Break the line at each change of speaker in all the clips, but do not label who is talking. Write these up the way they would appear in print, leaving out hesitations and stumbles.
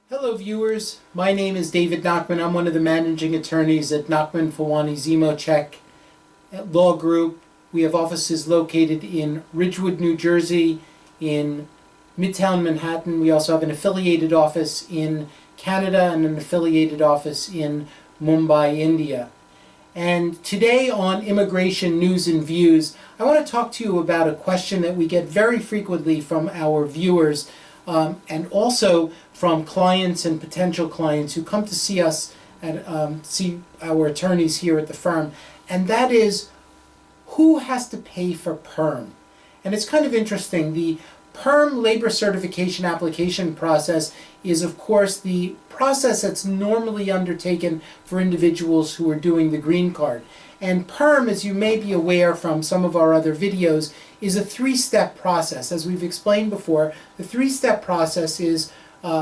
Hello viewers, my name is David Nachman. I'm one of the managing attorneys at Nachman Fawani Zimochek Law Group. We have offices located in Ridgewood, New Jersey, in Midtown Manhattan. We also have an affiliated office in Canada and an affiliated office in Mumbai, India. And today on Immigration News and Views, I want to talk to you about a question that we get very frequently from our viewers and also from clients and potential clients who come to see us and see our attorneys here at the firm, and that is, who has to pay for Perm? And it's kind of interesting. The Perm labor certification application process is, of course, the process that's normally undertaken for individuals who are doing the green card. And Perm, as you may be aware from some of our other videos, is a three-step process. As we've explained before, the three-step process is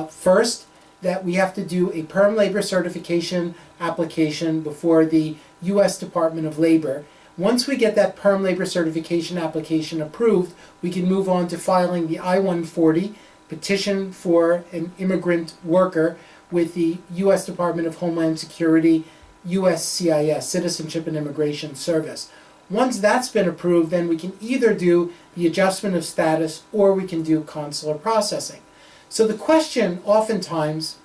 first, that we have to do a Perm labor certification application before the U.S. Department of Labor. Once we get that Perm labor certification application approved, we can move on to filing the I-140, petition for an immigrant worker, with the U.S. Department of Homeland Security, USCIS, Citizenship and Immigration Service. Once that's been approved, then we can either do the adjustment of status or we can do consular processing. So the question oftentimes,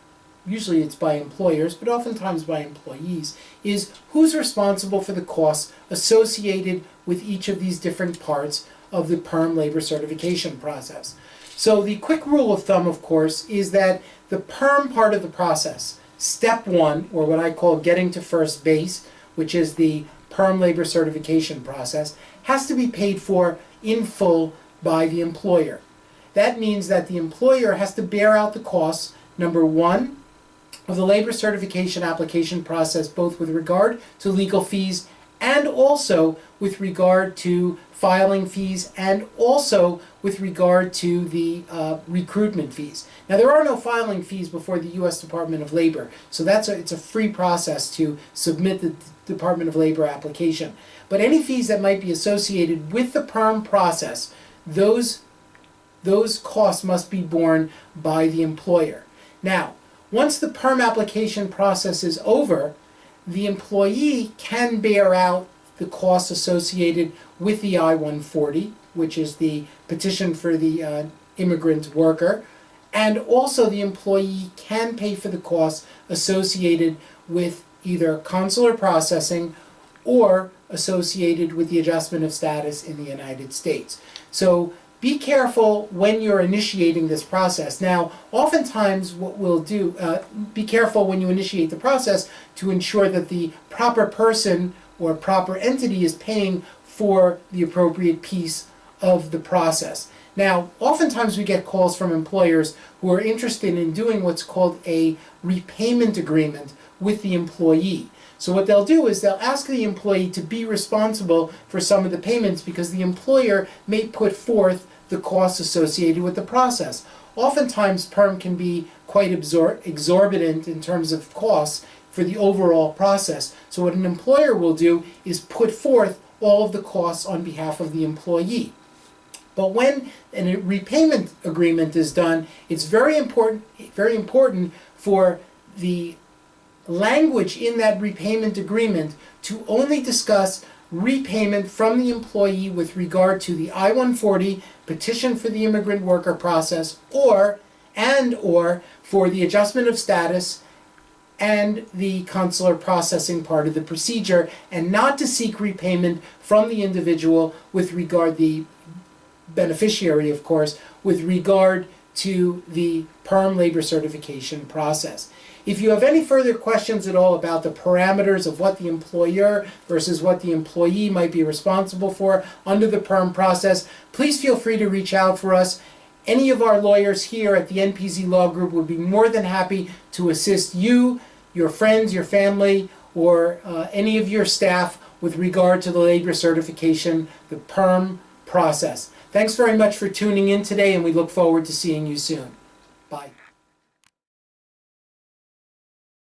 usually it's by employers, but oftentimes by employees, is who's responsible for the costs associated with each of these different parts of the Perm labor certification process. So the quick rule of thumb, of course, is that the Perm part of the process, step one, or what I call getting to first base, which is the Perm labor certification process, has to be paid for in full by the employer. That means that the employer has to bear out the costs, number one, of the labor certification application process, both with regard to legal fees and also with regard to filing fees and also with regard to the recruitment fees. Now, there are no filing fees before the U.S. Department of Labor, so it's a free process to submit the Department of Labor application. But any fees that might be associated with the Perm process, those costs must be borne by the employer. Now, once the Perm application process is over, the employee can bear out the costs associated with the I-140, which is the petition for the immigrant worker, and also the employee can pay for the costs associated with either consular processing or associated with the adjustment of status in the United States. So be careful when you're initiating this process. Now, oftentimes what we'll do, be careful when you initiate the process to ensure that the proper person or proper entity is paying for the appropriate piece of the process. Now, oftentimes we get calls from employers who are interested in doing what's called a repayment agreement with the employee. So what they'll do is they'll ask the employee to be responsible for some of the payments because the employer may put forth the costs associated with the process. Oftentimes Perm can be quite exorbitant in terms of costs for the overall process. So what an employer will do is put forth all of the costs on behalf of the employee. But when a repayment agreement is done, it's very important for the language in that repayment agreement to only discuss repayment from the employee with regard to the I-140, petition for the immigrant worker process, or for the adjustment of status and the consular processing part of the procedure, and not to seek repayment from the individual with regard, the beneficiary of course, with regard to the Perm labor certification process. If you have any further questions at all about the parameters of what the employer versus what the employee might be responsible for under the Perm process, please feel free to reach out for us. Any of our lawyers here at the NPZ Law Group would be more than happy to assist you, your friends, your family, or any of your staff with regard to the labor certification, the Perm process. Thanks very much for tuning in today, and we look forward to seeing you soon. Bye.